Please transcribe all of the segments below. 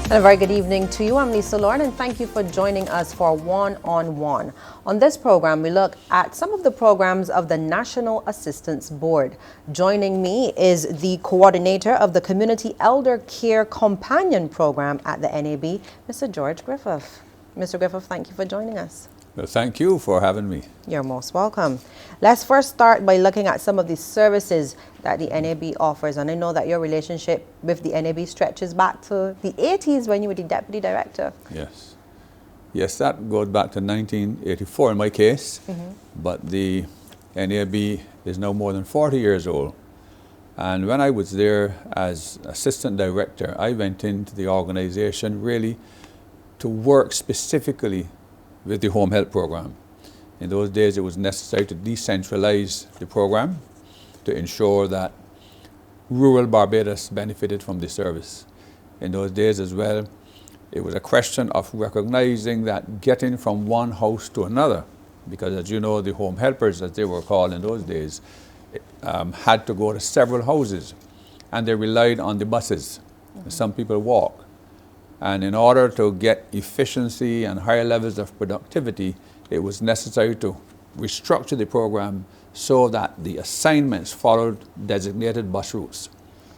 And a very good evening to you. I'm Lisa Lauren, and thank you for joining us for One-on-One. On this program, we look at some of the programs of the National Assistance Board. Joining me is the coordinator of the Community Elder Care Companion Program at the NAB, Mr. George Griffith. Mr. Griffith, thank you for joining us. Well, thank you for having me. You're most welcome. Let's first start by looking at some of the services that the NAB offers. And I know that your relationship with the NAB stretches back to the 80s when you were the deputy director. Yes. Yes, that goes back to 1984 in my case. But the NAB is now more than 40 years old. And when I was there as assistant director, I went into the organization really to work specifically with the home health program. In those days, it was necessary to decentralize the program to ensure that rural Barbados benefited from the service. In those days as well, it was a question of recognizing that getting from one house to another, because as you know, the home helpers, as they were called in those days, had to go to several houses, and they relied on the buses. Some people walk. And in order to get efficiency and higher levels of productivity, it was necessary to restructure the program so that the assignments followed designated bus routes,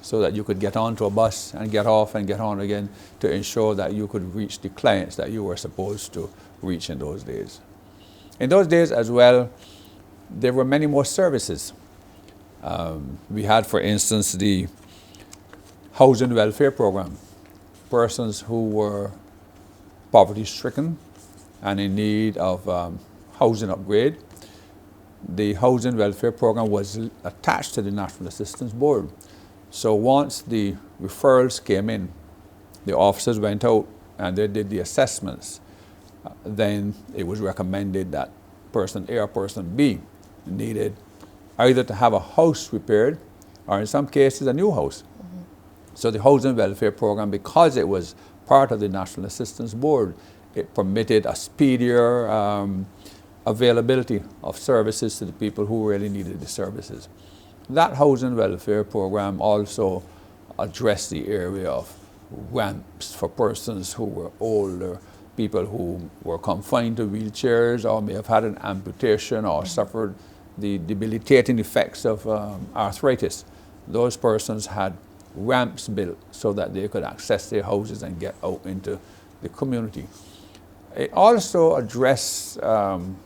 so that you could get onto a bus and get off and get on again to ensure that you could reach the clients that you were supposed to reach in those days. In those days as well, there were many more services. We had, for instance, the housing welfare program. Persons who were poverty-stricken and in need of housing upgrade. The housing welfare program was attached to the National Assistance Board. So once the referrals came in, the officers went out and they did the assessments. Then it was recommended that person A or person B needed either to have a house repaired or in some cases a new house. So the housing welfare program, because it was part of the National Assistance Board, it permitted a speedier availability of services to the people who really needed the services. That housing welfare program also addressed the area of ramps for persons who were older, people who were confined to wheelchairs or may have had an amputation or suffered the debilitating effects of arthritis. Those persons had ramps built so that they could access their houses and get out into the community. It also addressed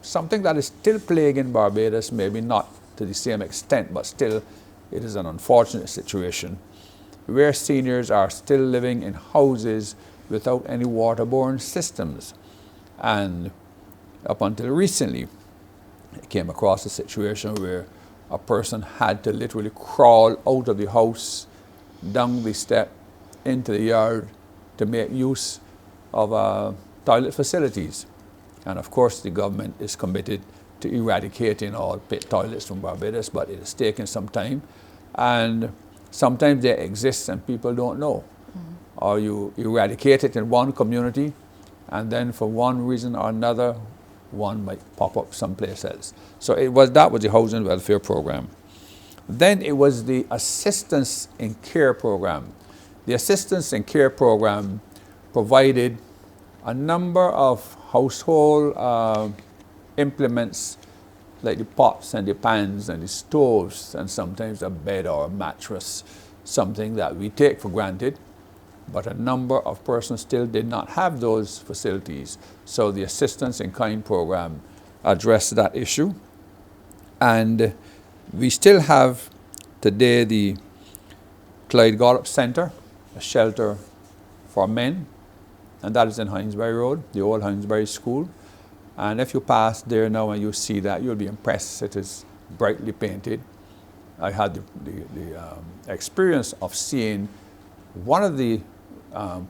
something that is still plaguing Barbados, maybe not to the same extent, but still it is an unfortunate situation where seniors are still living in houses without any waterborne systems. And up until recently, I came across a situation where a person had to literally crawl out of the house, down the step, into the yard to make use of toilet facilities. And of course the government is committed to eradicating all pit toilets from Barbados, but it has taken some time. And sometimes they exist and people don't know. Or you eradicate it in one community and then for one reason or another, one might pop up someplace else. So that was the housing welfare program. Then it was the assistance in care program. The assistance in care program provided a number of household implements like the pots and the pans and the stoves and sometimes a bed or a mattress, something that we take for granted, but a number of persons still did not have those facilities. So the assistance in kind program addressed that issue. And we still have today the Clyde Gollop Center, a shelter for men, and that is in Hinesbury Road, the old Hinesbury School. And if you pass there now and you see that, you'll be impressed. It is brightly painted. I had the experience of seeing one of the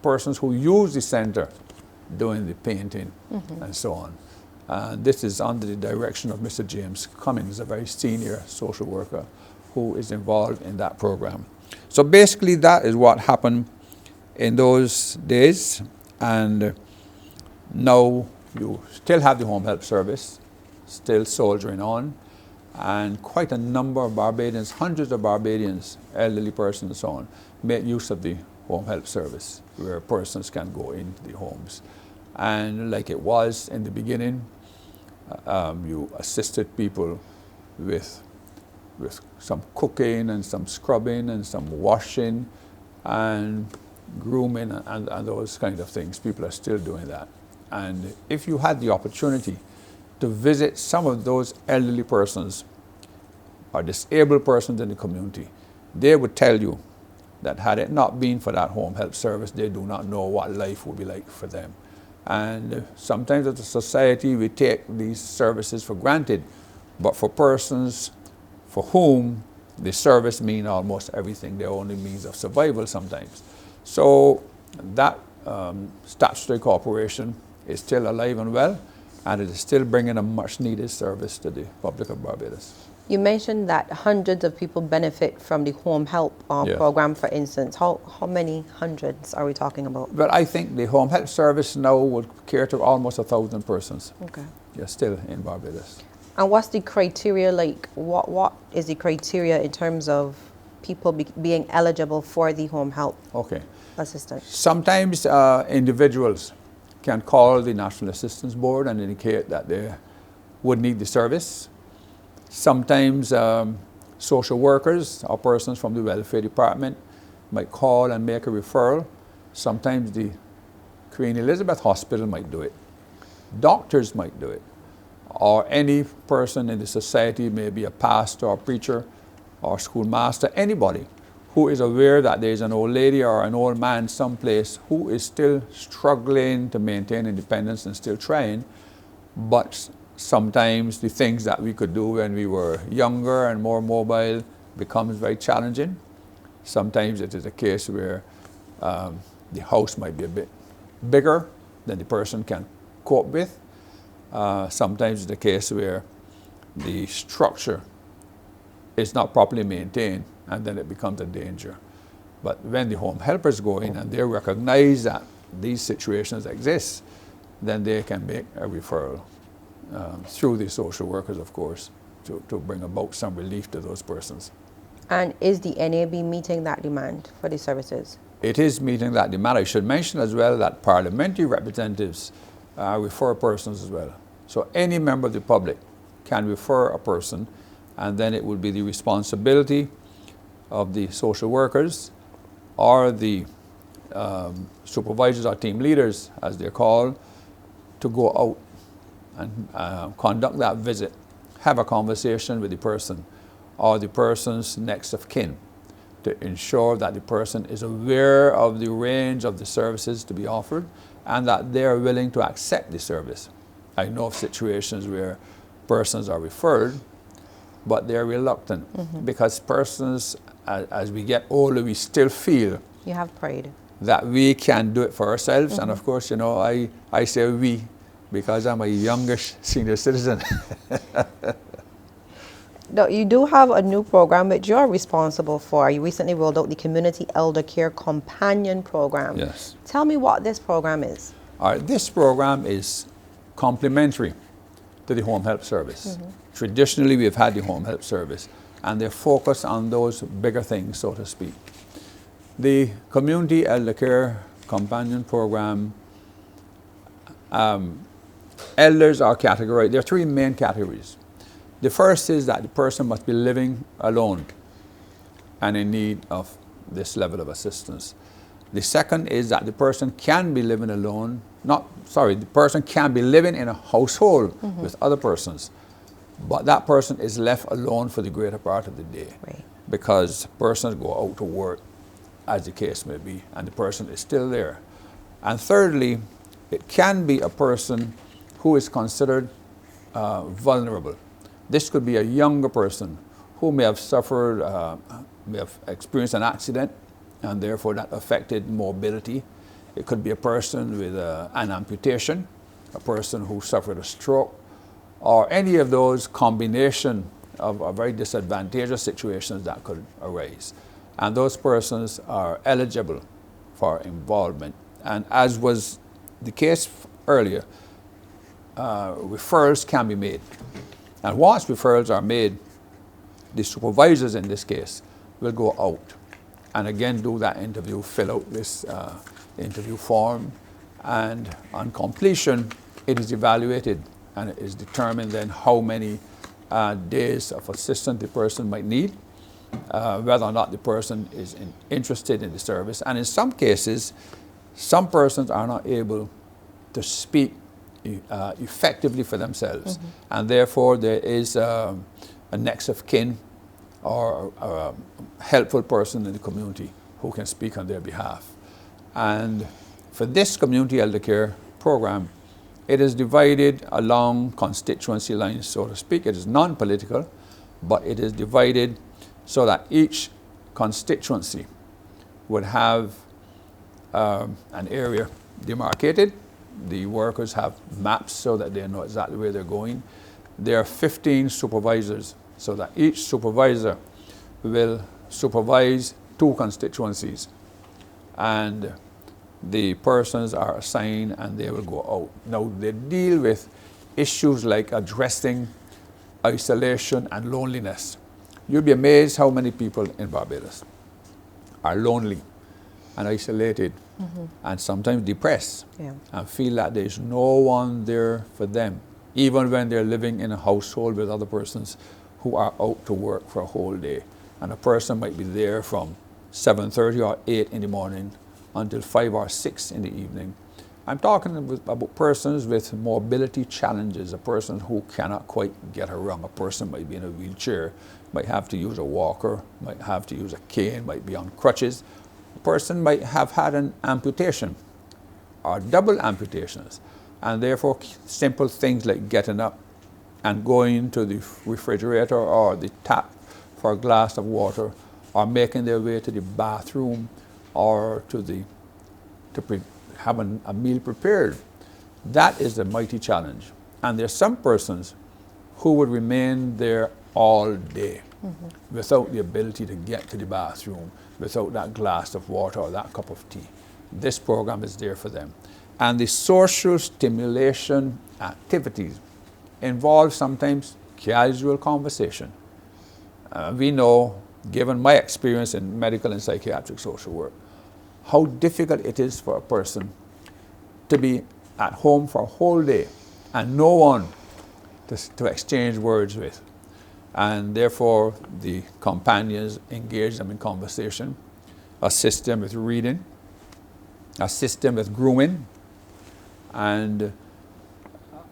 persons who used the center doing the painting and so on. This is under the direction of Mr. James Cummings, a very senior social worker who is involved in that program. So basically that is what happened in those days, and now you still have the home health service, still soldiering on, and quite a number of Barbadians, hundreds of Barbadians, elderly persons and so on, make use of the home help service, where persons can go into the homes. And like it was in the beginning, you assisted people with some cooking and some scrubbing and some washing and grooming and those kind of things. People are still doing that. And if you had the opportunity to visit some of those elderly persons or disabled persons in the community, they would tell you that had it not been for that home help service, they do not know what life would be like for them. And sometimes as a society, we take these services for granted, but for persons for whom the service means almost everything, their only means of survival sometimes. So that statutory corporation is still alive and well, and it is still bringing a much needed service to the public of Barbados. You mentioned that hundreds of people benefit from the home help Yeah. program, for instance. How many hundreds are we talking about? But I think the home help service now would care to almost 1,000 persons. Okay. Yeah, still in Barbados. And what's the criteria like? What is the criteria in terms of people being eligible for the home help Okay. assistance? Sometimes individuals can call the National Assistance Board and indicate that they would need the service. Sometimes social workers or persons from the welfare department might call and make a referral. Sometimes the Queen Elizabeth Hospital might do it. Doctors might do it. Or any person in the society, maybe a pastor or preacher or schoolmaster, anybody who is aware that there is an old lady or an old man someplace who is still struggling to maintain independence and still trying, but sometimes the things that we could do when we were younger and more mobile becomes very challenging. Sometimes it is a case where the house might be a bit bigger than the person can cope with. Sometimes it's the case where the structure is not properly maintained, and then it becomes a danger. But when the home helpers go in and they recognize that these situations exist, then they can make a referral through the social workers, of course, to bring about some relief to those persons. And is the NAB meeting that demand for the services? It is meeting that demand. I should mention as well that parliamentary representatives refer persons as well. So any member of the public can refer a person, and then it would be the responsibility of the social workers or the supervisors or team leaders, as they're called, to go out and conduct that visit, have a conversation with the person or the person's next of kin to ensure that the person is aware of the range of the services to be offered and that they are willing to accept the service. I know of situations where persons are referred, but they're reluctant because persons, as we get older, we still feel You have pride. that we can do it for ourselves. And of course, you know, I say we because I'm a younger senior citizen. Now, you do have a new program that you're responsible for. You recently rolled out the Community Elder Care Companion Program. Yes. Tell me what this program is. All right, this program is complementary to the home help service. Traditionally, we've had the home help service, and they're focused on those bigger things, so to speak. The Community Elder Care Companion Program, elders are categorized. There are three main categories. The first is that the person must be living alone and in need of this level of assistance. The second is that the person can be living alone, the person can be living in a household with other persons, but that person is left alone for the greater part of the day. Right. Because persons go out to work, as the case may be, and the person is still there. And thirdly, it can be a person who is considered vulnerable. This could be a younger person who may have suffered, may have experienced an accident, and therefore that affected mobility. It could be a person with an amputation, a person who suffered a stroke, or any of those combination of very disadvantageous situations that could arise. And those persons are eligible for involvement. And as was the case earlier, referrals can be made. And once referrals are made, the supervisors in this case will go out and again do that interview, fill out this interview form, and on completion, it is evaluated, and it is determined then how many days of assistance the person might need, whether or not the person is interested in the service. And in some cases, some persons are not able to speak effectively for themselves, and therefore there is a next of kin or a helpful person in the community who can speak on their behalf. And for this community elder care program, it is divided along constituency lines, so to speak. It is non-political, but it is divided so that each constituency would have an area demarcated. The workers have maps so that they know exactly where they're going. There are 15 supervisors, so that each supervisor will supervise 2 constituencies, and the persons are assigned and they will go out. Now, they deal with issues like addressing isolation and loneliness. You'll be amazed how many people in Barbados are lonely and isolated, and sometimes depressed, and feel that there's no one there for them, even when they're living in a household with other persons who are out to work for a whole day. And a person might be there from 7:30 or 8 in the morning until 5 or 6 in the evening. I'm talking about persons with mobility challenges, a person who cannot quite get around. A person might be in a wheelchair, might have to use a walker, might have to use a cane, might be on crutches. A person might have had an amputation or double amputations, and therefore simple things like getting up and going to the refrigerator or the tap for a glass of water, or making their way to the bathroom, or to have a meal prepared. That is a mighty challenge. And there's some persons who would remain there all day without the ability to get to the bathroom, without that glass of water or that cup of tea. This program is there for them. And the social stimulation activities involve sometimes casual conversation. We know, given my experience in medical and psychiatric social work, how difficult it is for a person to be at home for a whole day and no one to exchange words with. And therefore, the companions engage them in conversation, assist them with reading, assist them with grooming, and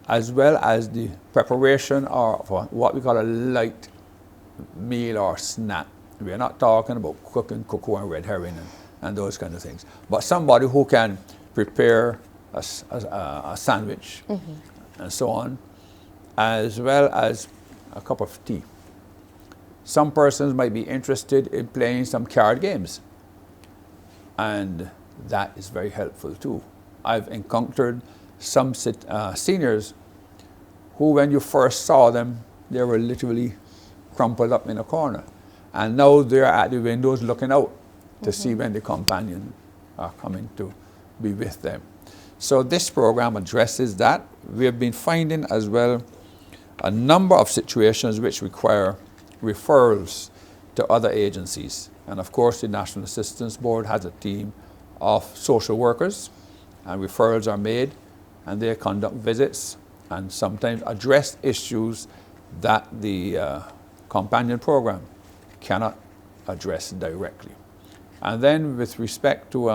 as well as the preparation of what we call a light meal or snack. We're not talking about cooking cocoa and red herring and those kind of things, but somebody who can prepare a sandwich and so on, as well as a cup of tea. Some persons might be interested in playing some card games, and that is very helpful too. I've encountered some seniors who, when you first saw them, they were literally crumpled up in a corner, and now they're at the windows looking out to see when the companions are coming to be with them. So this program addresses that. We have been finding as well a number of situations which require referrals to other agencies. And of course, the National Assistance Board has a team of social workers, and referrals are made, and they conduct visits and sometimes address issues that the companion program cannot address directly. And then with respect to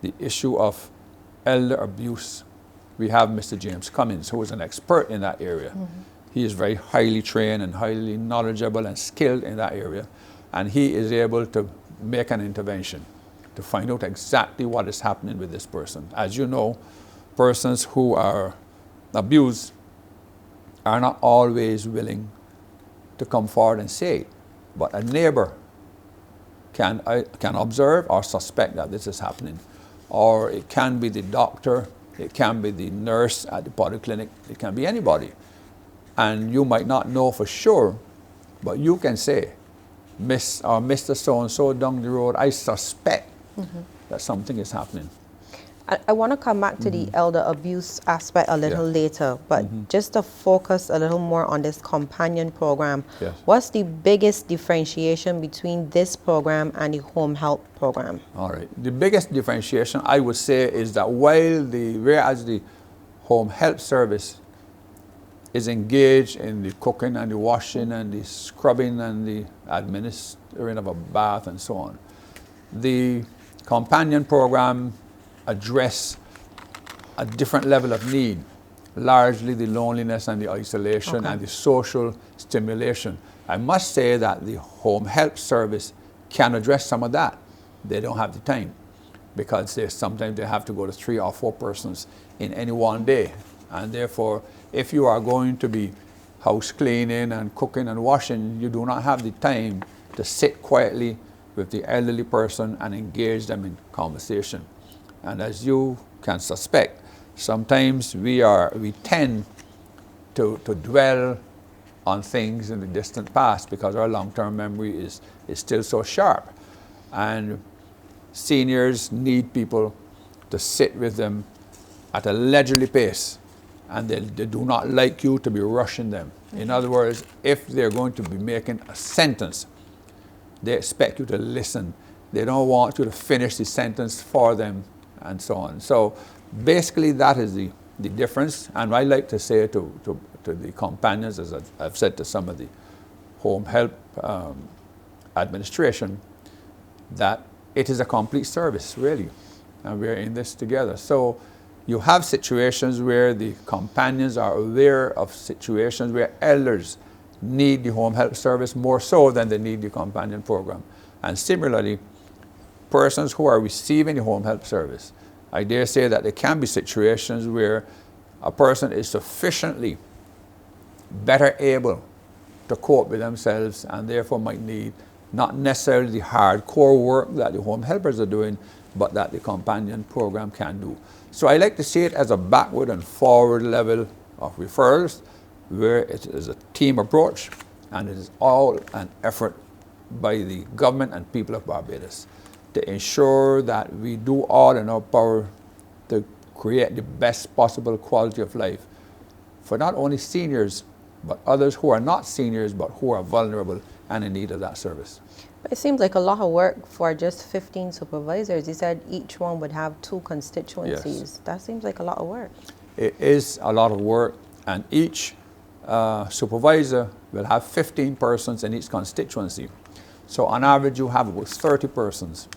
the issue of elder abuse, we have Mr. James Cummins, who is an expert in that area. He is very highly trained and highly knowledgeable and skilled in that area, and he is able to make an intervention to find out exactly what is happening with this person. As you know, persons who are abused are not always willing to come forward and say it, but a neighbor can observe or suspect that this is happening, or it can be the doctor, it can be the nurse at the polyclinic, it can be anybody. And you might not know for sure, but you can say, Miss or Mr. So-and-so down the road, I suspect that something is happening. I want to come back to the elder abuse aspect a little later, but just to focus a little more on this companion program, Yes. what's the biggest differentiation between this program and the home help program? All right. The biggest differentiation, I would say, is that whereas the home help service is engaged in the cooking and the washing and the scrubbing and the administering of a bath and so on, the companion program address a different level of need, largely the loneliness and the isolation and the social stimulation. I must say that the home help service can address some of that. They don't have the time because sometimes they have to go to 3 or 4 persons in any one day. And therefore, if you are going to be house cleaning and cooking and washing, you do not have the time to sit quietly with the elderly person and engage them in conversation. And as you can suspect, sometimes we tend to dwell on things in the distant past because our long-term memory is still so sharp. And seniors need people to sit with them at a leisurely pace, and they do not like you to be rushing them. In other words, if they're going to be making a sentence, they expect you to listen. They don't want you to finish the sentence for them and so on. So basically that is the difference. And I like to say to the companions, as I've said to some of the home help administration, that it is a complete service, really. And we're in this together. So you have situations where the companions are aware of situations where elders need the home help service more so than they need the companion program. And similarly, persons who are receiving the home help service, I dare say that there can be situations where a person is sufficiently better able to cope with themselves and therefore might need not necessarily the hardcore work that the home helpers are doing, but that the companion program can do. So I like to see it as a backward and forward level of referrals, where it is a team approach and it is all an effort by the government and people of Barbados to ensure that we do all in our power to create the best possible quality of life for not only seniors, but others who are not seniors, but who are vulnerable and in need of that service. It seems like a lot of work for just 15 supervisors. You said each one would have 2 constituencies. Yes. That seems like a lot of work. It is a lot of work, and each supervisor will have 15 persons in each constituency. So on average, you have about 30 persons.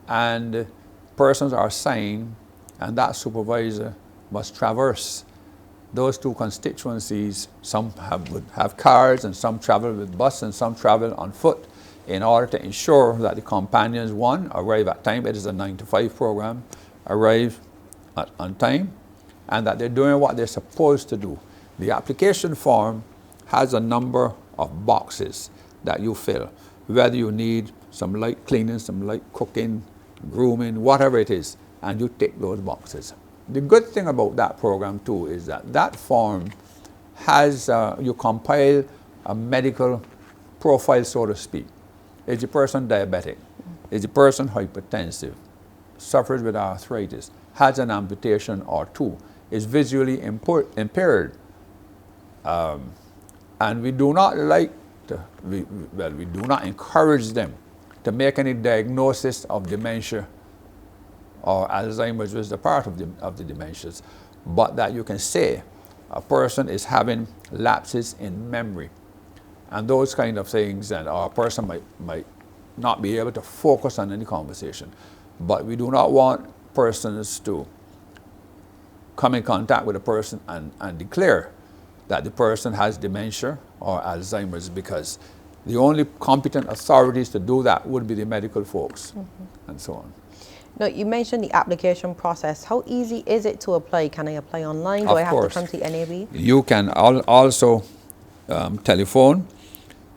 And persons are assigned, and that supervisor must traverse those 2 constituencies. Some would have cars, and some travel with bus, and some travel on foot, in order to ensure that the companions, one, arrive at time. It is a 9 to 5 program, arrive on time, and that they're doing what they're supposed to do. The application form has a number of boxes that you fill, whether you need some light cleaning, some light cooking, grooming, whatever it is, and you tick those boxes. The good thing about that program too is that that form has, you compile a medical profile, so to speak. Is the person diabetic? Is the person hypertensive? Suffers with arthritis? Has an amputation or 2? Is visually impaired? And we do not like to, we do not encourage them to make any diagnosis of dementia or Alzheimer's, which is a part of the dementias, but that you can say a person is having lapses in memory and those kind of things, and a person might not be able to focus on any conversation. But we do not want persons to come in contact with a person and declare that the person has dementia or Alzheimer's, because the only competent authorities to do that would be the medical folks and so on. Now, you mentioned the application process. How easy is it to apply? Can I apply online? Do Of I have course. to come to NAB? You can also telephone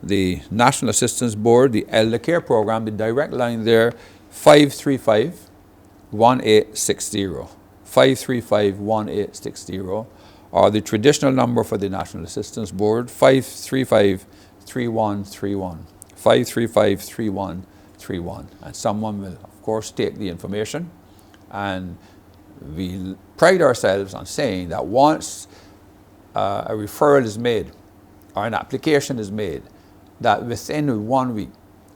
the National Assistance Board, the Elder Care Program, the direct line there, 535-1860, 535-1860, or the traditional number for the National Assistance Board, 535-3131, 535-3131. And someone will, of course, take the information and we pride ourselves on saying that once a referral is made or an application is made, that within 1 week,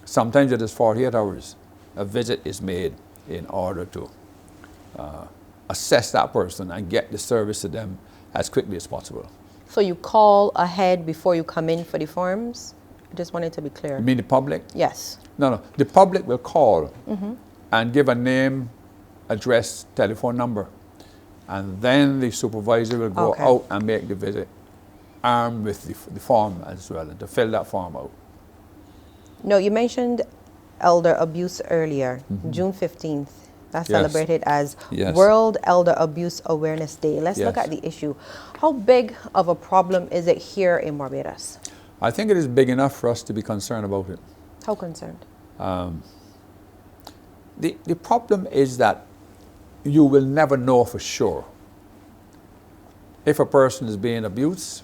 sometimes it is 48 hours, a visit is made in order to assess that person and get the service to them as quickly as possible. So you call ahead before you come in for the forms? I just wanted to be clear. You mean the public? Yes. No. The public will call and give a name, address, telephone number. And then the supervisor will go out and make the visit, armed with the form as well, and to fill that form out. No, you mentioned elder abuse earlier, June 15th. That's celebrated as World Elder Abuse Awareness Day. Let's look at the issue. How big of a problem is it here in Barbados? I think it is big enough for us to be concerned about it. How concerned? The problem is that you will never know for sure if a person is being abused,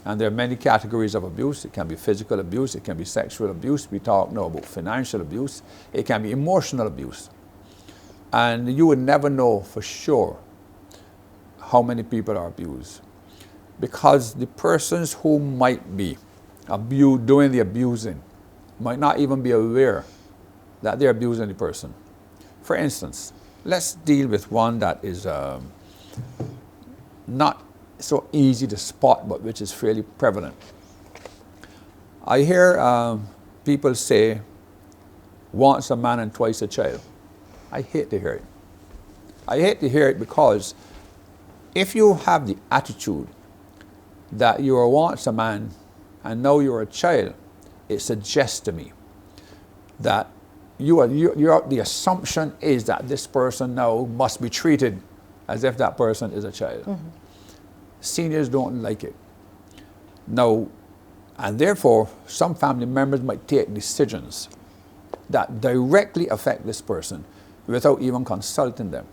and there are many categories of abuse. It can be physical abuse, it can be sexual abuse, we talk now about financial abuse, it can be emotional abuse. And you would never know for sure how many people are abused, because the persons who might be doing the abusing might not even be aware that they're abusing the person. For instance, let's deal with one that is not so easy to spot, but which is fairly prevalent. I hear people say, once a man and twice a child. I hate to hear it. I hate to hear it because if you have the attitude that you are once a man and now you're a child, it suggests to me that the assumption is that this person now must be treated as if that person is a child. Seniors don't like it. Now, and therefore, some family members might take decisions that directly affect this person without even consulting them.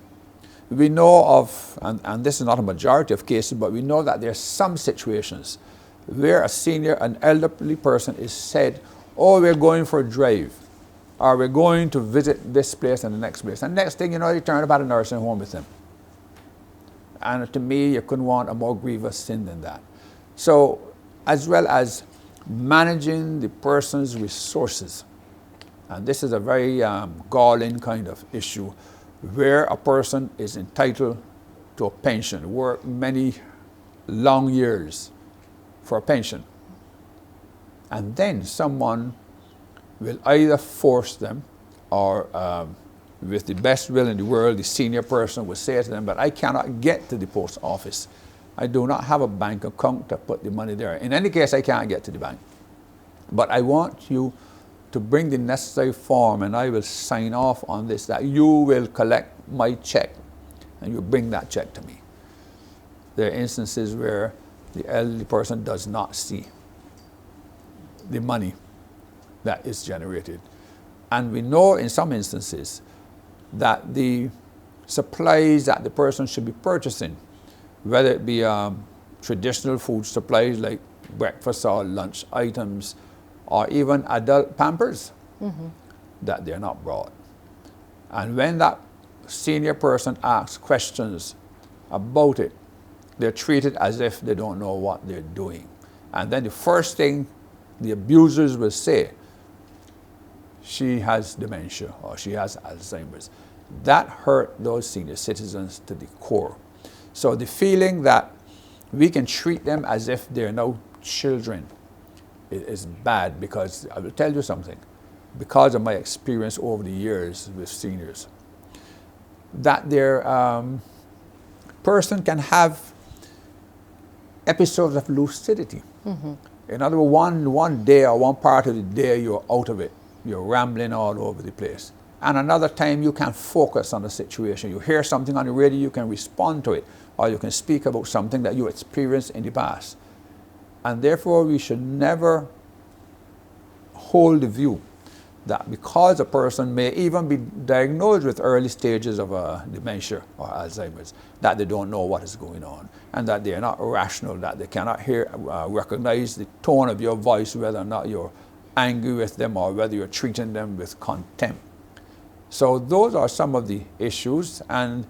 We know of, and this is not a majority of cases, but we know that there are some situations where a senior, an elderly person is said, oh, we're going for a drive, or we're going to visit this place and the next place. And next thing you know, they turn up at a nursing home with them. And to me, you couldn't want a more grievous sin than that. So, as well as managing the person's resources, and this is a very galling kind of issue, where a person is entitled to a pension, work many long years for a pension, and then someone will either force them or with the best will in the world, the senior person will say to them, but I cannot get to the post office. I do not have a bank account to put the money there. In any case, I can't get to the bank. But I want you to bring the necessary form and I will sign off on this, that you will collect my check and you bring that check to me. There are instances where the elderly person does not see the money that is generated. And we know in some instances that the supplies that the person should be purchasing, whether it be traditional food supplies like breakfast or lunch items, or even adult Pampers, that they're not brought. And when that senior person asks questions about it, they're treated as if they don't know what they're doing. And then the first thing the abusers will say, she has dementia or she has Alzheimer's. That hurt those senior citizens to the core. So the feeling that we can treat them as if they're no children is bad, because I will tell you something, because of my experience over the years with seniors, that their person can have episodes of lucidity. In other words, one day or one part of the day you're out of it, you're rambling all over the place. And another time you can focus on the situation. You hear something on the radio, you can respond to it, or you can speak about something that you experienced in the past. And therefore, we should never hold the view that because a person may even be diagnosed with early stages of dementia or Alzheimer's, that they don't know what is going on, and that they are not rational, that they cannot recognize the tone of your voice, whether or not you're angry with them or whether you're treating them with contempt. So those are some of the issues, and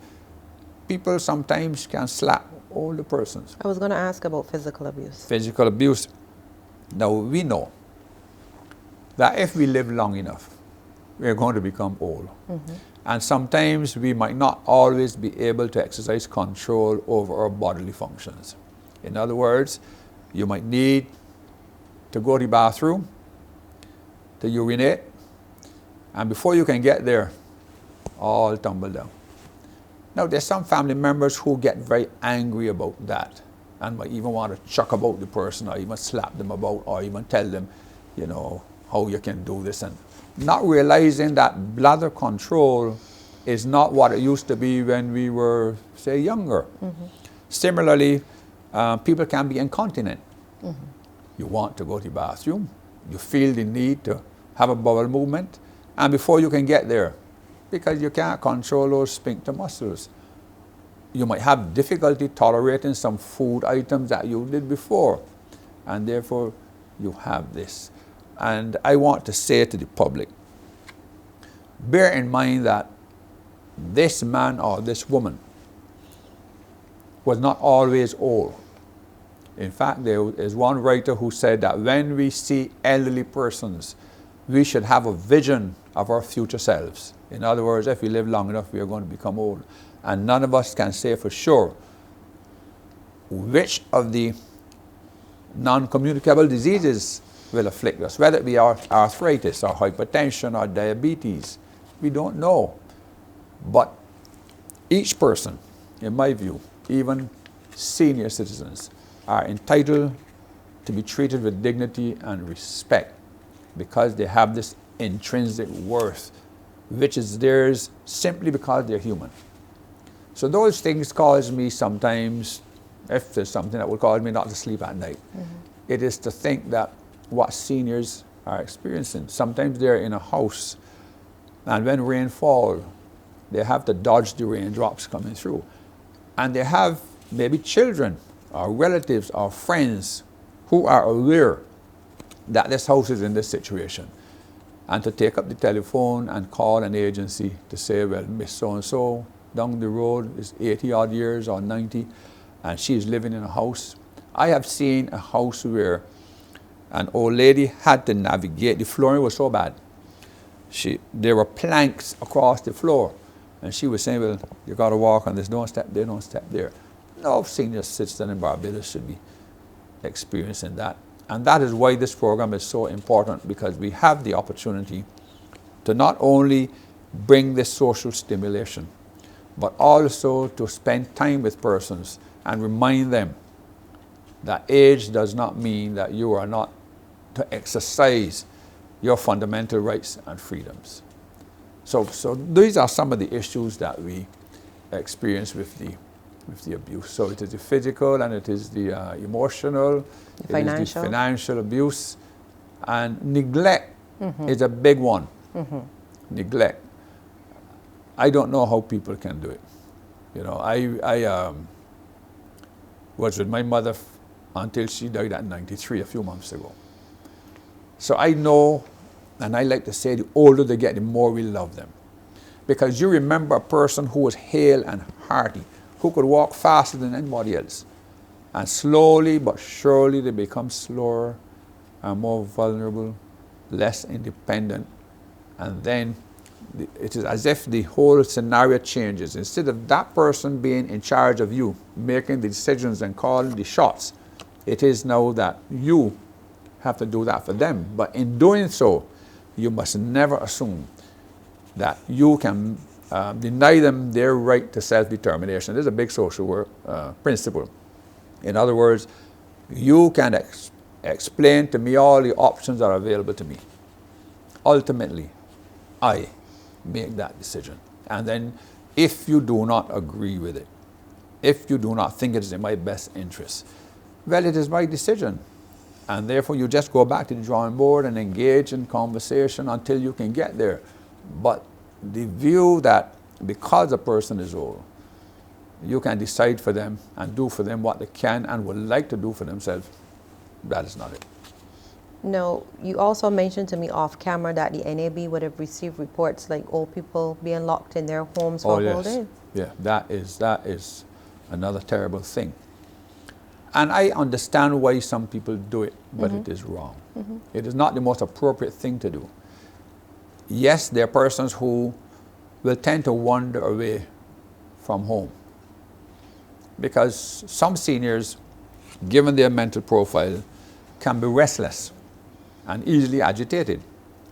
people sometimes can slap older persons. I was going to ask about physical abuse. Physical abuse. Now, we know that if we live long enough, we're going to become old. And sometimes we might not always be able to exercise control over our bodily functions. In other words, you might need to go to the bathroom, to urinate, and before you can get there, all tumble down. Now, there's some family members who get very angry about that and might even want to chuck about the person or even slap them about or even tell them, you know, how you can do this, and not realizing that bladder control is not what it used to be when we were, say, younger. Similarly, people can be incontinent. You want to go to the bathroom, you feel the need to have a bowel movement, and before you can get there, because you can't control those sphincter muscles, you might have difficulty tolerating some food items that you did before, and therefore you have this. And I want to say to the public, bear in mind that this man or this woman was not always old. In fact, there is one writer who said that when we see elderly persons, we should have a vision of our future selves. In other words, if we live long enough, we are going to become old. And none of us can say for sure which of the non-communicable diseases will afflict us, whether it be arthritis or hypertension or diabetes. We don't know. But each person, in my view, even senior citizens, are entitled to be treated with dignity and respect because they have this intrinsic worth, which is theirs simply because they're human. So those things cause me sometimes, if there's something that would cause me not to sleep at night, it is to think that what seniors are experiencing. Sometimes they're in a house, and when rain falls, they have to dodge the raindrops coming through. And they have maybe children or relatives or friends who are aware that this house is in this situation. And to take up the telephone and call an agency to say, well, Miss So-and-so down the road is 80 odd years or 90, and she's living in a house. I have seen a house where an old lady had to navigate. The flooring was so bad. There were planks across the floor. And she was saying, well, you got to walk on this, don't step there, don't step there. No senior citizen in Barbados should be experiencing that. And that is why this program is so important, because we have the opportunity to not only bring this social stimulation, but also to spend time with persons and remind them that age does not mean that you are not to exercise your fundamental rights and freedoms. So these are some of the issues that we experience with the abuse. So it is the physical, and it is the emotional, it is the financial abuse, and neglect is a big one. Neglect. I don't know how people can do it. You know, I was with my mother until she died at 93 a few months ago. So I know, and I like to say, the older they get, the more we love them. Because you remember a person who was hale and hearty, who could walk faster than anybody else. And slowly but surely they become slower and more vulnerable, less independent. And then it is as if the whole scenario changes. Instead of that person being in charge of you, making the decisions and calling the shots, it is now that you have to do that for them. But in doing so, you must never assume that you can deny them their right to self-determination. This is a big social work principle. In other words, you can explain to me all the options that are available to me. Ultimately, I make that decision. And then if you do not agree with it, if you do not think it is in my best interest, well, it is my decision. And therefore, you just go back to the drawing board and engage in conversation until you can get there. But the view that because a person is old, you can decide for them and do for them what they can and would like to do for themselves, that is not it. No, you also mentioned to me off camera that the NAB would have received reports like old people being locked in their homes for a whole day. Yeah, that is another terrible thing. And I understand why some people do it, but it is wrong. It is not the most appropriate thing to do. Yes, there are persons who will tend to wander away from home because some seniors, given their mental profile, can be restless and easily agitated.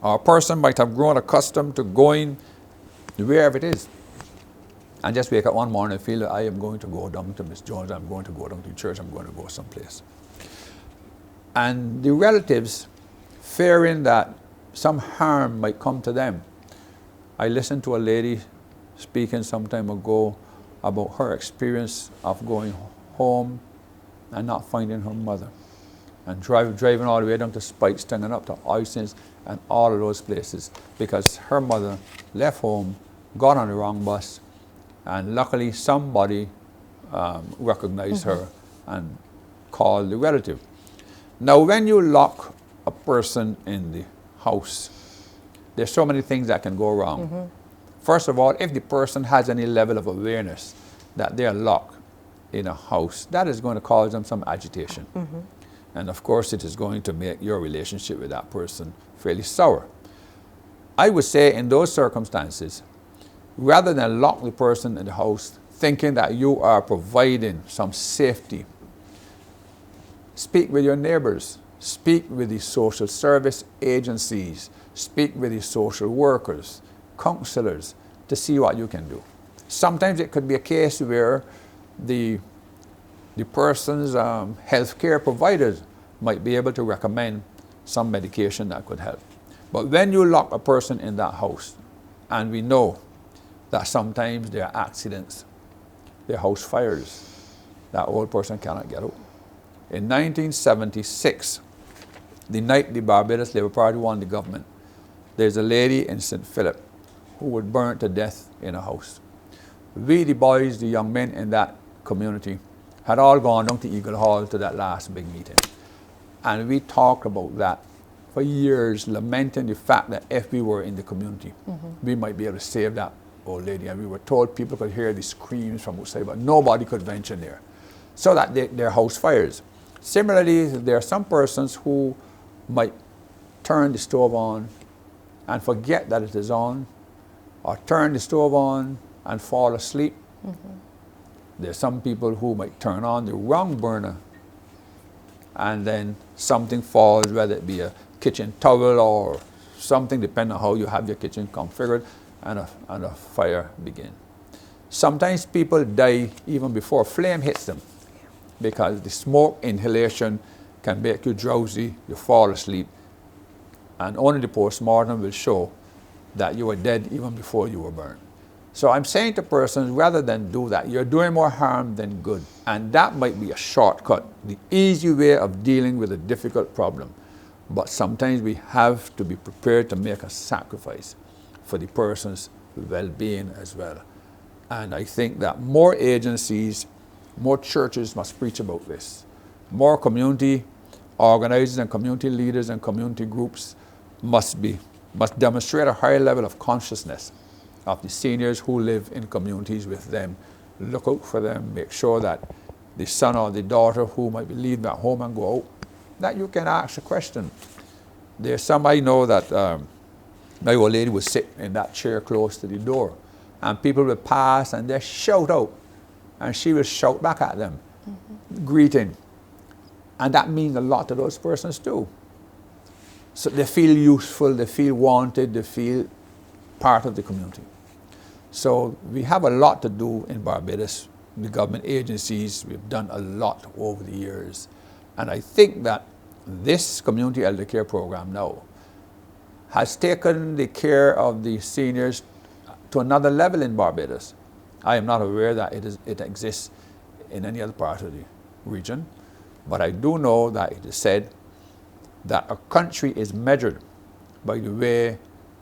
Or a person might have grown accustomed to going wherever it is and just wake up one morning and feel that I am going to go down to Miss Jones, I'm going to go down to church, I'm going to go someplace. And the relatives, fearing that some harm might come to them. I listened to a lady speaking some time ago about her experience of going home and not finding her mother, and driving all the way down to Spikeston and up to Oysons and all of those places because her mother left home, got on the wrong bus, and luckily somebody recognized her and called the relative. Now when you lock a person in the house, there's so many things that can go wrong. First of all, if the person has any level of awareness that they're locked in a house, that is going to cause them some agitation. And of course, it is going to make your relationship with that person fairly sour. I would say in those circumstances, rather than lock the person in the house thinking that you are providing some safety, speak with your neighbors, speak with the social service agencies, speak with the social workers, counselors, to see what you can do. Sometimes it could be a case where the person's health care providers might be able to recommend some medication that could help. But when you lock a person in that house, and we know that sometimes there are accidents, there are house fires, that old person cannot get out. In 1976, the night the Barbados Labour Party won the government, there's a lady in St. Philip who was burnt to death in a house. We, the boys, the young men in that community, had all gone down to Eagle Hall to that last big meeting. And we talked about that for years, lamenting the fact that if we were in the community, we might be able to save that old lady. And we were told people could hear the screams from outside, but nobody could venture near. So that there are house fires. Similarly, there are some persons who might turn the stove on and forget that it is on, or turn the stove on and fall asleep. There's some people who might turn on the wrong burner and then something falls, whether it be a kitchen towel or something, depending on how you have your kitchen configured, and a fire begins. Sometimes people die even before a flame hits them because the smoke inhalation can make you drowsy, you fall asleep, and only the post-mortem will show that you were dead even before you were burned. So I'm saying to persons, rather than do that, you're doing more harm than good. And that might be a shortcut, the easy way of dealing with a difficult problem. But sometimes we have to be prepared to make a sacrifice for the person's well-being as well. And I think that more agencies, more churches must preach about this. More community organizers and community leaders and community groups must demonstrate a higher level of consciousness of the seniors who live in communities with them. Look out for them, make sure that the son or the daughter who might be leaving at home and go out, that you can ask a question. There's some I know that my old lady would sit in that chair close to the door, and people would pass and they shout out, and she would shout back at them, greeting. And that means a lot to those persons too. So they feel useful, they feel wanted, they feel part of the community. So we have a lot to do in Barbados. The government agencies, we've done a lot over the years. And I think that this community elder care program now has taken the care of the seniors to another level in Barbados. I am not aware that it exists in any other part of the region, but I do know that it is said that a country is measured by the way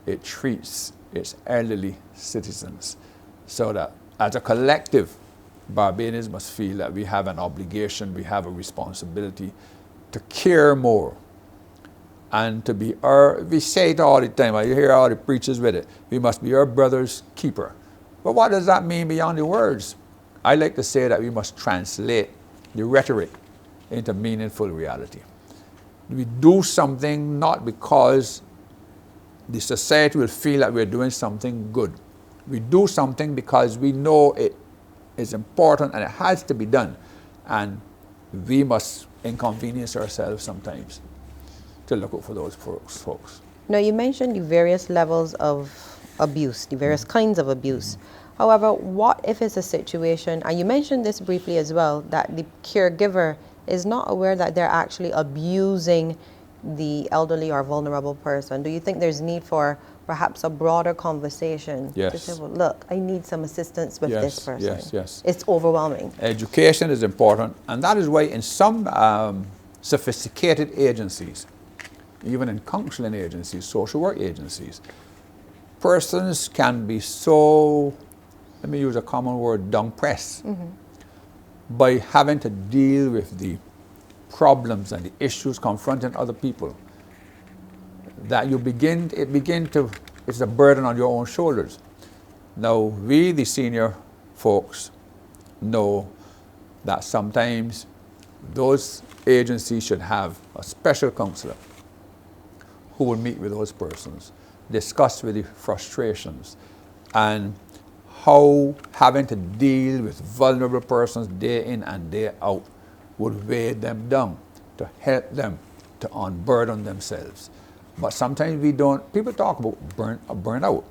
it treats its elderly citizens. So that as a collective, Barbadians must feel that we have an obligation, we have a responsibility to care more and to be we say it all the time, I hear all the preachers with it, we must be our brother's keeper. But what does that mean beyond the words? I like to say that we must translate the rhetoric into meaningful reality. We do something not because the society will feel that we're doing something good. We do something because we know it is important and it has to be done. And we must inconvenience ourselves sometimes to look out for those folks. Now, you mentioned the various levels of abuse, the various kinds of abuse. However, what if it's a situation, and you mentioned this briefly as well, that the caregiver is not aware that they're actually abusing the elderly or vulnerable person? Do you think there's need for perhaps a broader conversation to say, well, look, I need some assistance with this person? Yes. It's overwhelming. Education is important, and that is why in some sophisticated agencies, even in counseling agencies, social work agencies, persons can be so, let me use a common word, down-pressed by having to deal with the problems and the issues confronting other people, that it's a burden on your own shoulders. Now, we, the senior folks, know that sometimes those agencies should have a special counselor who will meet with those persons, discuss with the frustrations, and how having to deal with vulnerable persons day in and day out would weigh them down, to help them to unburden themselves. But sometimes we don't, people talk about burnout,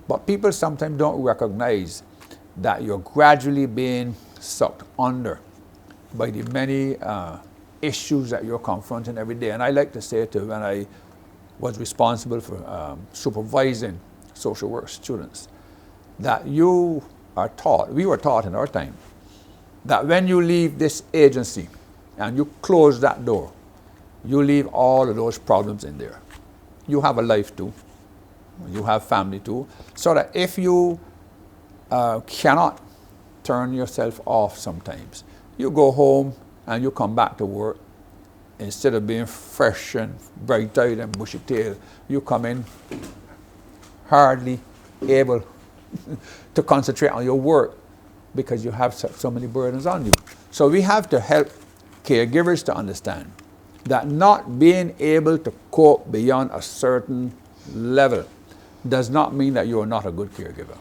but people sometimes don't recognize that you're gradually being sucked under by the many issues that you're confronting every day. And I like to say to when I was responsible for supervising social work students, that we were taught in our time, that when you leave this agency and you close that door, you leave all of those problems in there. You have a life too, you have family too, so that if you cannot turn yourself off sometimes, you go home and you come back to work, instead of being fresh and bright-eyed and bushy-tailed, you come in hardly able to concentrate on your work because you have so many burdens on you. So we have to help caregivers to understand that not being able to cope beyond a certain level does not mean that you are not a good caregiver.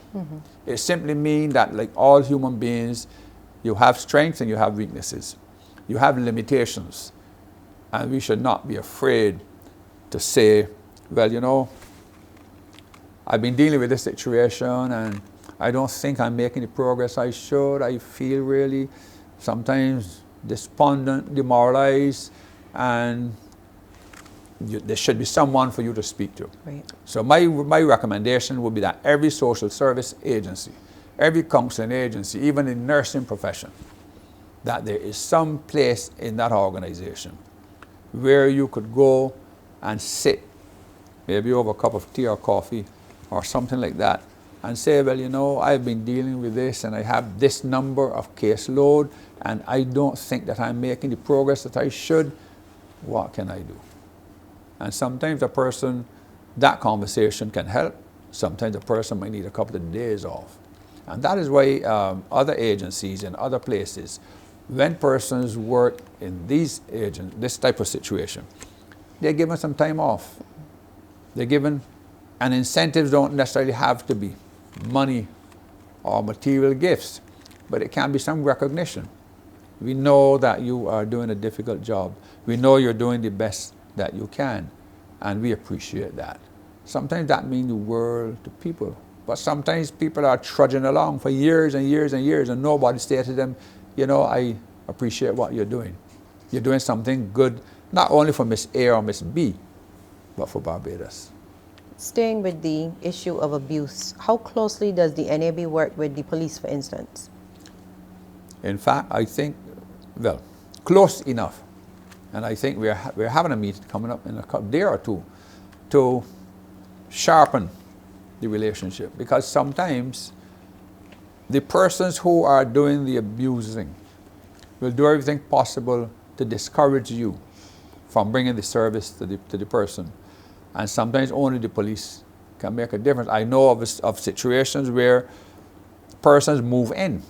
It simply means that, like all human beings, you have strengths and you have weaknesses. You have limitations. And we should not be afraid to say, well, you know, I've been dealing with this situation and I don't think I'm making the progress I should. I feel really sometimes despondent, demoralized, and there should be someone for you to speak to. Right. So my recommendation would be that every social service agency, every counseling agency, even in nursing profession, that there is some place in that organization where you could go and sit, maybe over a cup of tea or coffee or something like that, and say, well, you know, I've been dealing with this and I have this number of caseload and I don't think that I'm making the progress that I should. What can I do? And sometimes that conversation can help. Sometimes a person might need a couple of days off. And that is why other agencies and other places, when persons work in this type of situation, they're given some time off. They're given, and incentives don't necessarily have to be money or material gifts, but it can be some recognition. We know that you are doing a difficult job. We know you're doing the best that you can, and we appreciate that. Sometimes that means the world to people, but sometimes people are trudging along for years and years and years, and nobody says to them, you know, I appreciate what you're doing. You're doing something good, not only for Miss A or Miss B, but for Barbados. Staying with the issue of abuse, how closely does the NAB work with the police, for instance? In fact, I think, well, close enough. And I think we're having a meeting coming up in a day or two to sharpen the relationship, because sometimes the persons who are doing the abusing will do everything possible to discourage you from bringing the service to the person. And sometimes only the police can make a difference. I know of situations where persons move in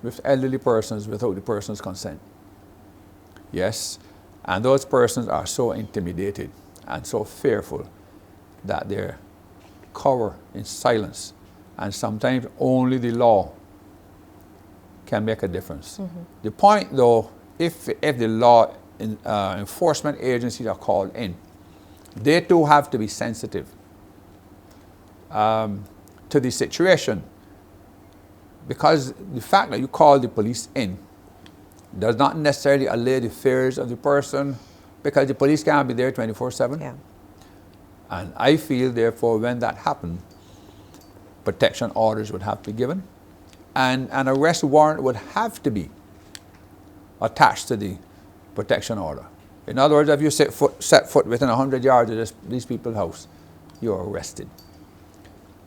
with elderly persons without the person's consent. Yes, and those persons are so intimidated and so fearful that they cower in silence. And sometimes only the law can make a difference. The point, though, if the law enforcement agencies are called in, they too have to be sensitive to the situation, because the fact that you call the police in does not necessarily allay the fears of the person, because the police can't be there 24/7. Yeah. And I feel, therefore, when that happened, protection orders would have to be given, and an arrest warrant would have to be attached to the protection order. In other words, if you set foot within 100 yards of these people's house, you're arrested.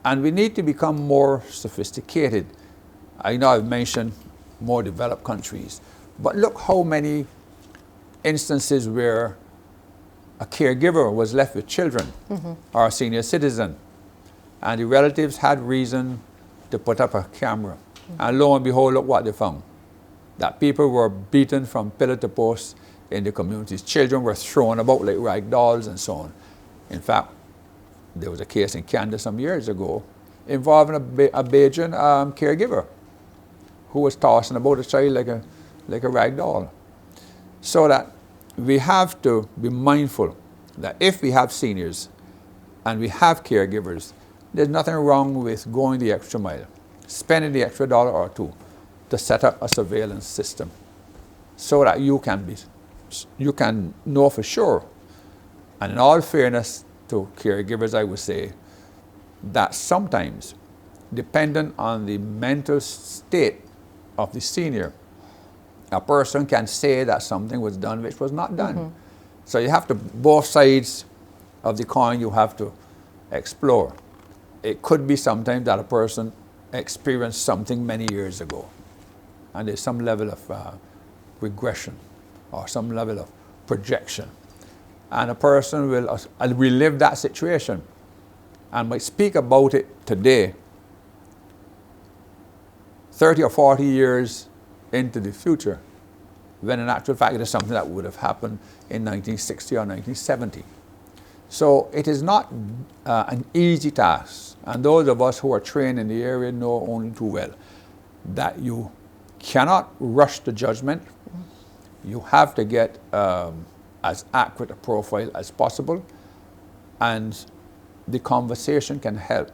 And we need to become more sophisticated. I know I've mentioned more developed countries, but look how many instances where a caregiver was left with children or a senior citizen, and the relatives had reason to put up a camera. And lo and behold, look what they found. That people were beaten from pillar to post in the communities. Children were thrown about like rag dolls and so on. In fact, there was a case in Canada some years ago involving a Bajan caregiver who was tossing about a child like a rag doll. So that we have to be mindful that if we have seniors and we have caregivers, there's nothing wrong with going the extra mile, spending the extra $1 or $2 to set up a surveillance system so that you can know for sure. And in all fairness to caregivers, I would say that sometimes, depending on the mental state of the senior, a person can say that something was done which was not done. So you have to, both sides of the coin you have to explore. It could be sometimes that a person experienced something many years ago, and there's some level of regression or some level of projection. And a person will relive that situation and might speak about it today, 30 or 40 years into the future, when in actual fact it is something that would have happened in 1960 or 1970. So it is not an easy task, and those of us who are trained in the area know only too well that you cannot rush to judgment. You have to get as accurate a profile as possible, and the conversation can help,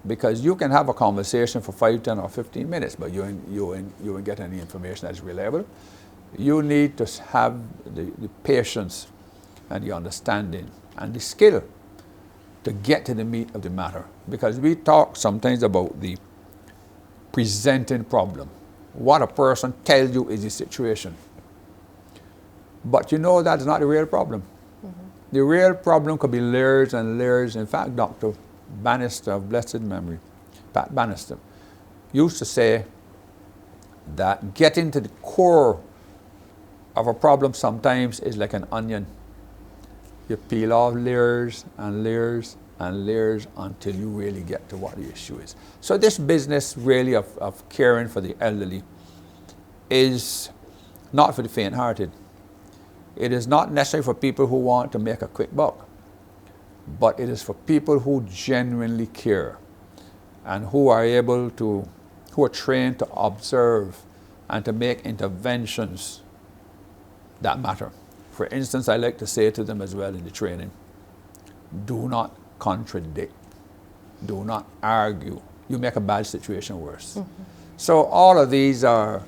because you can have a conversation for 5, 10 or 15 minutes, but you won't get any information that's reliable. You need to have the patience and the understanding and the skill to get to the meat of the matter, because we talk sometimes about the presenting problem, what a person tells you is the situation. But you know that's not the real problem. The real problem could be layers and layers. In fact, Dr. Bannister of blessed memory, Pat Bannister, used to say that getting to the core of a problem sometimes is like an onion. You peel off layers and layers and layers until you really get to what the issue is. So this business really of caring for the elderly is not for the faint-hearted. It is not necessarily for people who want to make a quick buck, but it is for people who genuinely care and who are trained to observe and to make interventions that matter. For instance, I like to say to them as well in the training, do not contradict, do not argue. You make a bad situation worse. So all of these are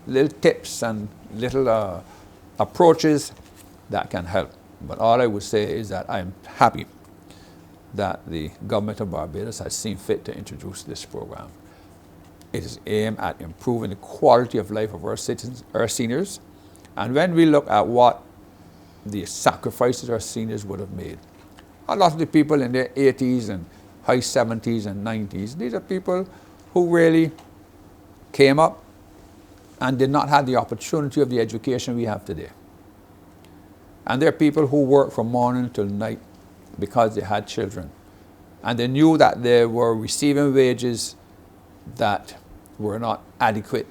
little tips and little approaches that can help. But all I would say is that I'm happy that the government of Barbados has seen fit to introduce this program. It is aimed at improving the quality of life of our citizens, our seniors. And when we look at what the sacrifices our seniors would have made, a lot of the people in their 80s and high 70s and 90s, these are people who really came up and did not have the opportunity of the education we have today. And there are people who work from morning till night because they had children. And they knew that they were receiving wages that were not adequate,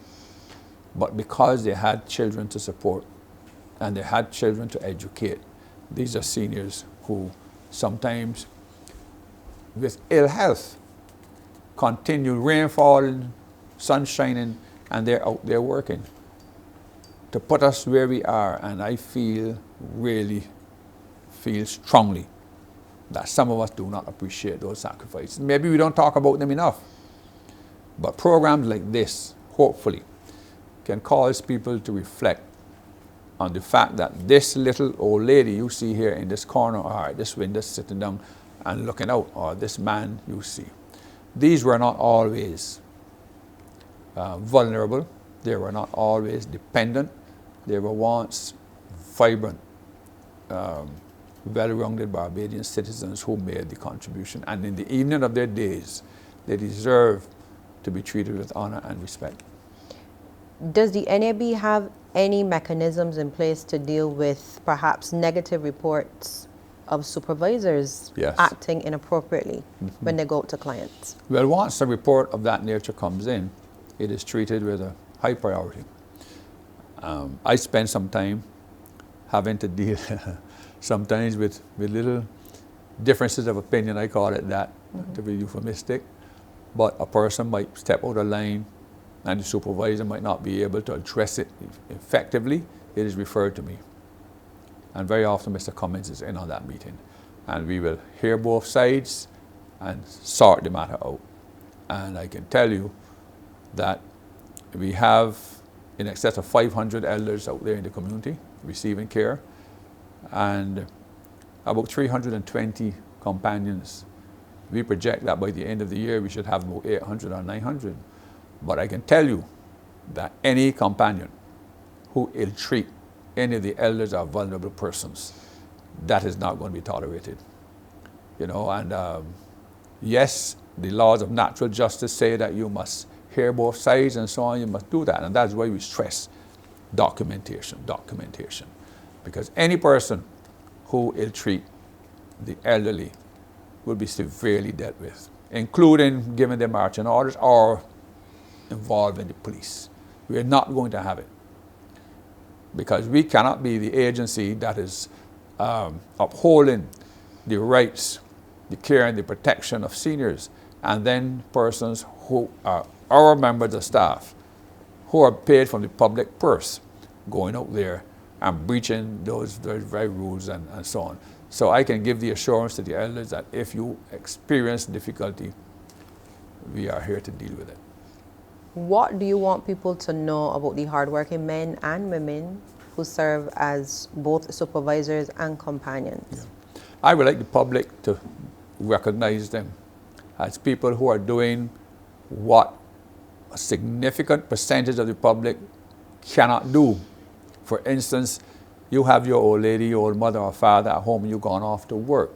but because they had children to support and they had children to educate. These are seniors who sometimes, with ill health, continue rain falling, sun shining, and they're out there working to put us where we are. And I really feel strongly that some of us do not appreciate those sacrifices. Maybe we don't talk about them enough. But programs like this, hopefully, can cause people to reflect on the fact that this little old lady you see here in this corner, or at this window sitting down and looking out, or this man you see, these were not always vulnerable. They were not always dependent. They were once vibrant, well-rounded Barbadian citizens who made the contribution. And in the evening of their days, they deserve to be treated with honor and respect. Does the NAB have any mechanisms in place to deal with perhaps negative reports of supervisors acting inappropriately when they go out to clients? Well, once a report of that nature comes in, it is treated with a high priority. I spend some time having to deal sometimes with little differences of opinion, I call it that, to be euphemistic. But a person might step out of line and the supervisor might not be able to address it effectively. It is referred to me. And very often Mr. Cummins is in on that meeting. And we will hear both sides and sort the matter out. And I can tell you that we have in excess of 500 elders out there in the community receiving care, and about 320 companions. We project that by the end of the year we should have about 800 or 900. But I can tell you that any companion who ill-treat any of the elders or vulnerable persons, that is not going to be tolerated. You know, and yes, the laws of natural justice say that you must hear both sides and so on, you must do that. And that's why we stress documentation. Because any person who ill-treat the elderly will be severely dealt with, including giving them marching orders or involving the police. We are not going to have it, because we cannot be the agency that is upholding the rights, the care and the protection of seniors, and then persons who are our members of staff, who are paid from the public purse, going out there and breaching those very rules and so on. So I can give the assurance to the elders that if you experience difficulty, we are here to deal with it. What do you want people to know about the hardworking men and women who serve as both supervisors and companions? Yeah. I would like the public to recognize them as people who are doing what a significant percentage of the public cannot do. For instance, you have your old lady, your old mother or father at home, and you've gone off to work.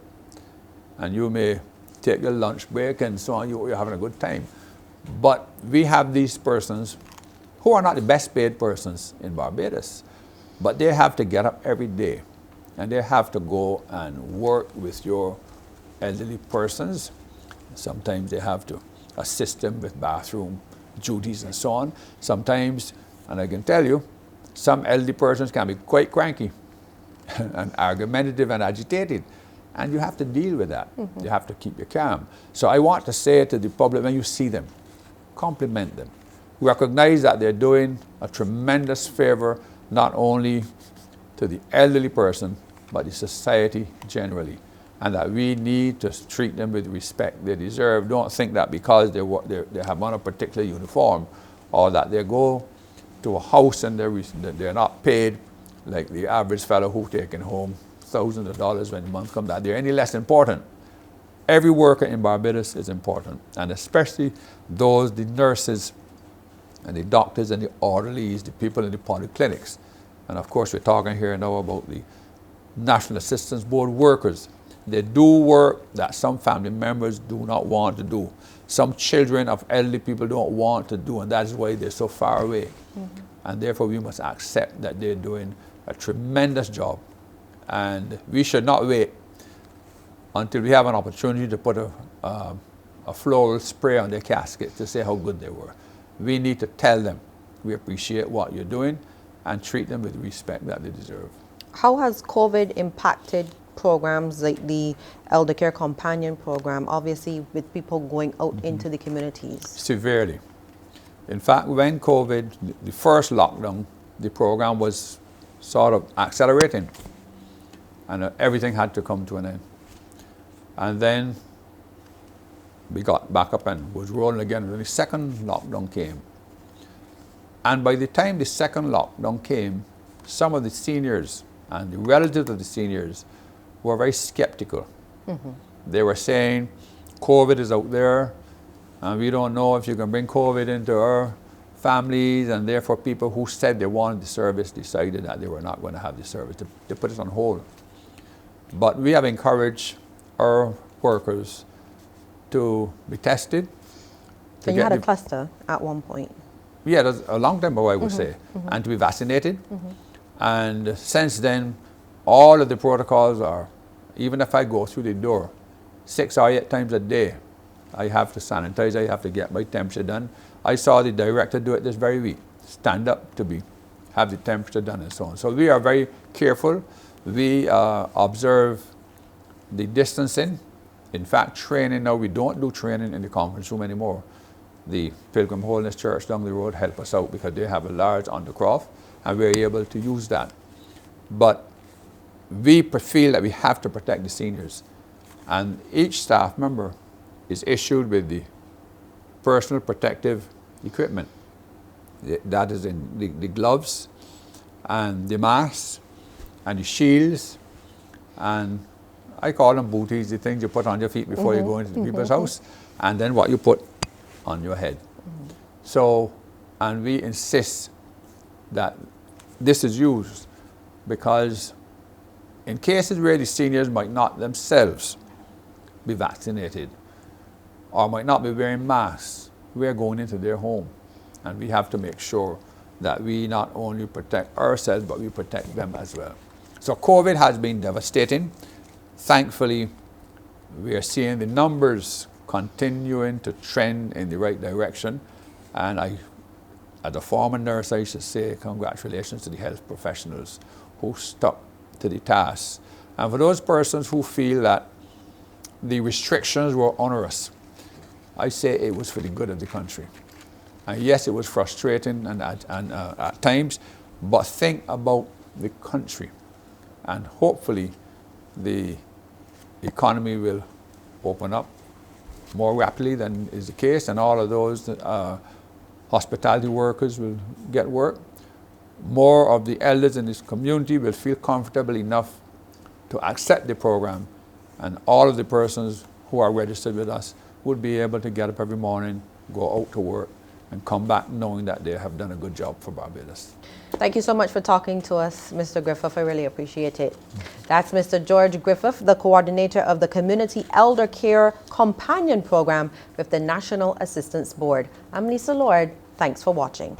And you may take your lunch break and so on, you're having a good time. But we have these persons who are not the best paid persons in Barbados, but they have to get up every day and they have to go and work with your elderly persons. Sometimes they have to assist them with bathroom duties and so on. Sometimes, and I can tell you, some elderly persons can be quite cranky and argumentative and agitated. And you have to deal with that. You have to keep your calm. So I want to say to the public, when you see them, compliment them. Recognize that they're doing a tremendous favor, not only to the elderly person, but the society generally. And that we need to treat them with respect they deserve. Don't think that because they have on a particular uniform, or that they go to a house and they're not paid like the average fellow who's taking home thousands of dollars when the month comes, that they're any less important. Every worker in Barbados is important, and especially the nurses and the doctors and the orderlies, the people in the polyclinics. And of course, we're talking here now about the National Assistance Board workers. They do work that some family members do not want to do. Some children of elderly people don't want to do, and that's why they're so far away. And therefore, we must accept that they're doing a tremendous job And we should not wait until we have an opportunity to put a floral spray on their casket to say how good they were. We need to tell them we appreciate what you're doing and treat them with respect that they deserve. How has COVID impacted programs like the Elder Care Companion Program, obviously with people going out into the communities? Severely. In fact, when COVID, the first lockdown, the program was sort of accelerating, and everything had to come to an end. And then we got back up and was rolling again when the second lockdown came. And by the time the second lockdown came, some of the seniors and the relatives of the seniors were very skeptical. They were saying, COVID is out there, and we don't know if you can bring COVID into our families, and therefore people who said they wanted the service decided that they were not going to have the service. They put it on hold. But we have encouraged our workers to be tested. And you had a cluster at one point. Yeah, that's a long time ago, I would say, and to be vaccinated. And since then, all of the protocols are, even if I go through the door 6 or 8 times a day, I have to sanitize, I have to get my temperature done. I saw the director do it this very week, stand up to have the temperature done and so on. So we are very careful. We observe the distancing. In fact, training now, we don't do training in the conference room anymore. The Pilgrim Holiness Church down the road help us out because they have a large undercroft and we're able to use that. But we feel that we have to protect the seniors. And each staff member is issued with the personal protective equipment. That is in the gloves and the masks and the shields, and I call them booties, the things you put on your feet before you go into the people's house, and then what you put on your head. So, and we insist that this is used because in cases where the seniors might not themselves be vaccinated or might not be wearing masks, we're going into their home, and we have to make sure that we not only protect ourselves, but we protect them as well. So COVID has been devastating. Thankfully, we are seeing the numbers continuing to trend in the right direction. And as a former nurse, I should say congratulations to the health professionals who stuck to the task. And for those persons who feel that the restrictions were onerous, I say it was for the good of the country. And yes, it was frustrating and at times, but think about the country. And hopefully the economy will open up more rapidly than is the case, and all of those hospitality workers will get work. More of the elders in this community will feel comfortable enough to accept the program, and all of the persons who are registered with us would be able to get up every morning, go out to work, and come back knowing that they have done a good job for Barbados. Thank you so much for talking to us, Mr. Griffith. I really appreciate it. That's Mr. George Griffith, the coordinator of the Community Elder Care Companion Program with the National Assistance Board. I'm Lisa Lord. Thanks for watching.